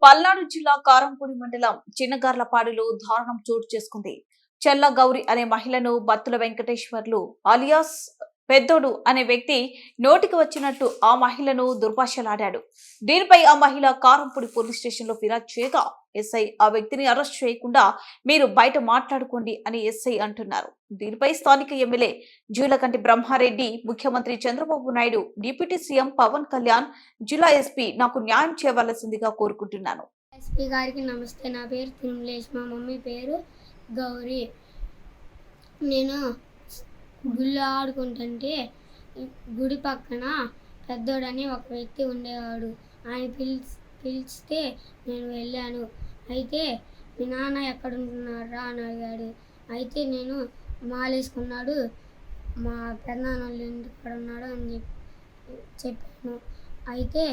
పల్నాడు జిల్లా కారంపూడి మండలం చిన్నగార్లపాడులో దారుణం చోటు చేసుకుంది. చెల్ల గౌరి అనే మహిళను బత్తుల వెంకటేశ్వర్లు అలియాస్ పెద్దోడు అనే వ్యక్తి నోటికి వచ్చినట్టు ఆ మహిళను దుర్భాషలాడాడు. దీనిపై ఆ మహిళ కారంపూడి పోలీస్ స్టేషన్ లో ఫిర్యాదు చేయగా ఎస్ఐ ఆ వ్యక్తిని అరెస్ట్ చేయకుండా మీరు బయట మాట్లాడుకోండి అని ఎస్ఐ అంటున్నారు. దీనిపై స్థానిక ఎమ్మెల్యే జూలకంటి బ్రహ్మారెడ్డి, ముఖ్యమంత్రి చంద్రబాబు నాయుడు, డిప్యూటీ సీఎం పవన్ కళ్యాణ్, జిల్లా ఎస్పీ నాకు న్యాయం చేయవలసిందిగా కోరుకుంటున్నాను. ఎస్పీ గారికి నమస్తే. నా పేరు తిరుమలేష్, మా మమ్మీ పేరు గౌరీ. నేను గుళ్ళో ఆడుకుంటుంటే గుడి పక్కన పెద్దోడని ఒక వ్యక్తి ఉండేవాడు. ఆయన పిలిస్తే నేను వెళ్ళాను. అయితే మీ నాన్న ఎక్కడ ఉంటున్నారా అని అడిగాడు. అయితే నేను మాలేసుకున్నాడు, మా పెద్దనాన్న ఇంటికాడ ఉన్నాడు అని చెప్పాను. అయితే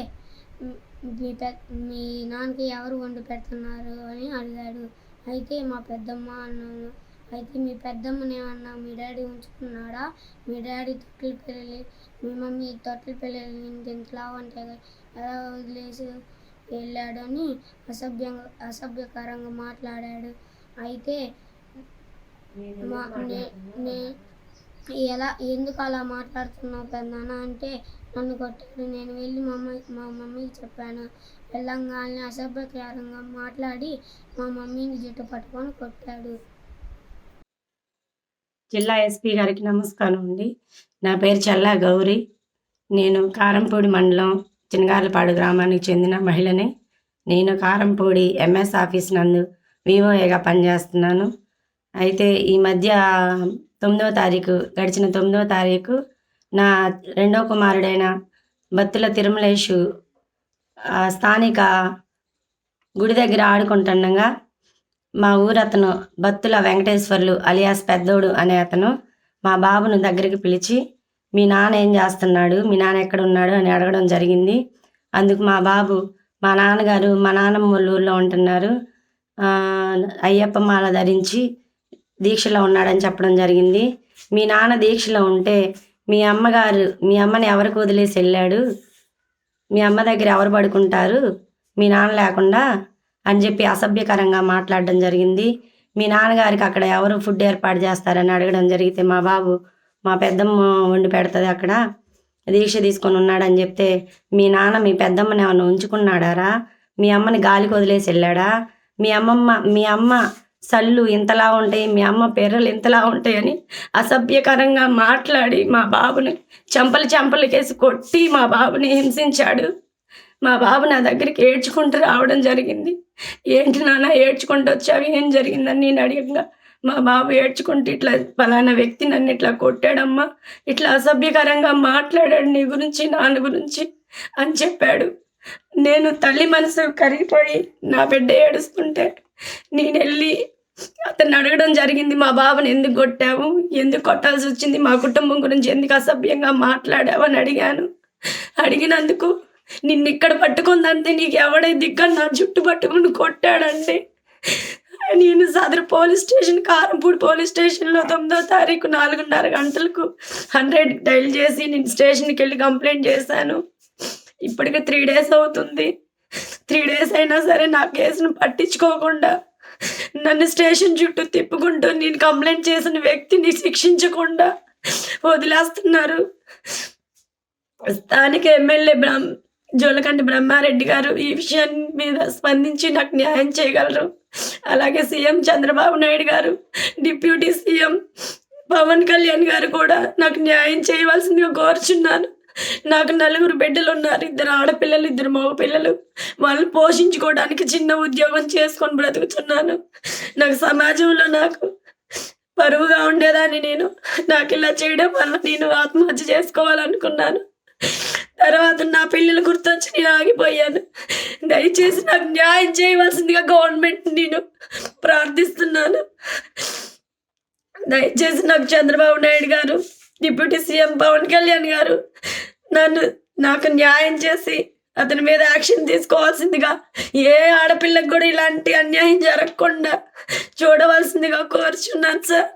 మీ నాన్నకి ఎవరు వండి పెడుతున్నారు అని అడిగాడు. అయితే మా పెద్దమ్మ అన్నాను. అయితే మీ పెద్దమ్మని ఏమన్నా మీ డాడీ ఉంచుకున్నాడా, మీ డాడీ తొట్టిల పిల్లలు, మీ మమ్మీ తొట్టిల పిల్లలు ఇంతలా ఉంటే ఎలా వదిలేసి వెళ్ళాడు అని అసభ్యకరంగా మాట్లాడాడు. అయితే ఎందుకు అలా మాట్లాడుతున్నావు పెద్దనాన్న అంటే నన్ను కొట్టాడు. నేను వెళ్ళి మా మమ్మీకి చెప్పాను. వెళ్ళంగానే అసభ్యకరంగా మాట్లాడి మా మమ్మీని జుట్టు పట్టుకొని కొట్టాడు. జిల్లా ఎస్పీ గారికి నమస్కారం అండి. నా పేరు చెల్లా గౌరీ. నేను కారంపూడి మండలం చిన్నగార్లపాడు గ్రామానికి చెందిన మహిళని. నేను కారంపూడి ఎంఎస్ ఆఫీస్ నందు వివోఏగా పనిచేస్తున్నాను. అయితే ఈ మధ్య గడిచిన 9వ తారీఖు నా రెండో కుమారుడైన బత్తుల తిరుమలేషు స్థానిక గుడి దగ్గర ఆడుకుంటుండగా మా ఊరతను బత్తుల వెంకటేశ్వర్లు అలియాస్ పెద్దోడు అనే అతను మా బాబును దగ్గరికి పిలిచి మీ నాన్న ఏం చేస్తున్నాడు, మీ నాన్న ఎక్కడ ఉన్నాడు అని అడగడం జరిగింది. అందుకు మా బాబు మా నాన్నగారు మా నాన్నమ్మ ఊళ్ళో ఉంటున్నారు, అయ్యప్ప మాల ధరించి దీక్షలో ఉన్నాడని చెప్పడం జరిగింది. మీ నాన్న దీక్షలో ఉంటే మీ అమ్మని ఎవరికి వదిలేసి వెళ్ళాడు, మీ అమ్మ దగ్గర ఎవరు పడుకుంటారు మీ నాన్న లేకుండా అని చెప్పి అసభ్యకరంగా మాట్లాడడం జరిగింది. మీ నాన్నగారికి అక్కడ ఎవరు ఫుడ్ ఏర్పాటు చేస్తారని అడగడం జరిగితే మా బాబు మా పెద్దమ్మ వండి పెడుతుంది అక్కడ దీక్ష తీసుకొని ఉన్నాడని చెప్తే మీ నాన్న మీ పెద్దమ్మని ఏమన్నా ఉంచుకున్నాడారా, మీ అమ్మని గాలికి వదిలేసి వెళ్ళాడా, మీ అమ్మ సళ్ళు ఇంతలా ఉంటాయి, మీ అమ్మ పెర్రలు ఇంతలా ఉంటాయని అసభ్యకరంగా మాట్లాడి మా బాబుని చెంపలకేసి కొట్టి మా బాబుని హింసించాడు. మా బాబు నా దగ్గరికి ఏడ్చుకుంటూ రావడం జరిగింది. ఏంటి నాన్న ఏడ్చుకుంటూ వచ్చావు, ఏం జరిగిందని నేను అడిగగా మా బాబు ఏడ్చుకుంటూ ఇట్లా పలానా వ్యక్తి నన్ను ఇట్లా కొట్టాడమ్మా, ఇట్లా అసభ్యకరంగా మాట్లాడాడు నీ గురించి నాన్న గురించి అని చెప్పాడు. నేను తల్లి మనసు కరిగిపోయి నా బిడ్డ ఏడుస్తుంటే నేను వెళ్ళి అతన్ని అడగడం జరిగింది. మా బాబుని ఎందుకు కొట్టావు, ఎందుకు కొట్టాల్సి వచ్చింది, మా కుటుంబం గురించి ఎందుకు అసభ్యంగా మాట్లాడావు అని అడిగాను. అడిగినందుకు నిన్ను ఇక్కడ పట్టుకుందంతే నీకు ఎవడై దిగ్గని నా జుట్టు పట్టుకుని కొట్టాడండి. నేను సదరు పోలీస్ స్టేషన్ కారంపూడి పోలీస్ స్టేషన్లో 9వ తారీఖు 4:30 గంటలకు 100 డైల్ చేసి నేను స్టేషన్కి వెళ్ళి కంప్లైంట్ చేశాను. ఇప్పటికి 3 days అవుతుంది. 3 days అయినా సరే నా కేసును పట్టించుకోకుండా నన్ను స్టేషన్ చుట్టూ తిప్పుకుంటూ నేను కంప్లైంట్ చేసిన వ్యక్తిని శిక్షించకుండా వదిలేస్తున్నారు. స్థానిక ఎమ్మెల్యే జూలకంటి బ్రహ్మారెడ్డి గారు ఈ విషయాన్ని మీద స్పందించి నాకు న్యాయం చేయగలరు. అలాగే సీఎం చంద్రబాబు నాయుడు గారు, డిప్యూటీ సీఎం పవన్ కళ్యాణ్ గారు కూడా నాకు న్యాయం చేయవలసిందిగా కోరుచున్నాను. నాకు 4 బిడ్డలు ఉన్నారు, 2 ఆడపిల్లలు 2 మగ పిల్లలు. వాళ్ళని పోషించుకోవడానికి చిన్న ఉద్యోగం చేసుకొని బ్రతుకుతున్నాను. నాకు సమాజంలో నాకు పరువుగా ఉండేదాన్ని. నాకు ఇలా చేయడం వల్ల నేను ఆత్మహత్య చేసుకోవాలనుకున్నాను. తర్వాత నా పిల్లలు గుర్తొచ్చి నేను ఆగిపోయాను. దయచేసి నాకు న్యాయం చేయవలసిందిగా గవర్నమెంట్ నేను ప్రార్థిస్తున్నాను. దయచేసి నాకు చంద్రబాబు నాయుడు గారు, డిప్యూటీ సీఎం పవన్ కళ్యాణ్ గారు నాకు న్యాయం చేసి అతని మీద యాక్షన్ తీసుకోవాల్సిందిగా, ఏ ఆడపిల్లకు కూడా ఇలాంటి అన్యాయం జరగకుండా చూడవలసిందిగా కోరుచున్నాను సార్.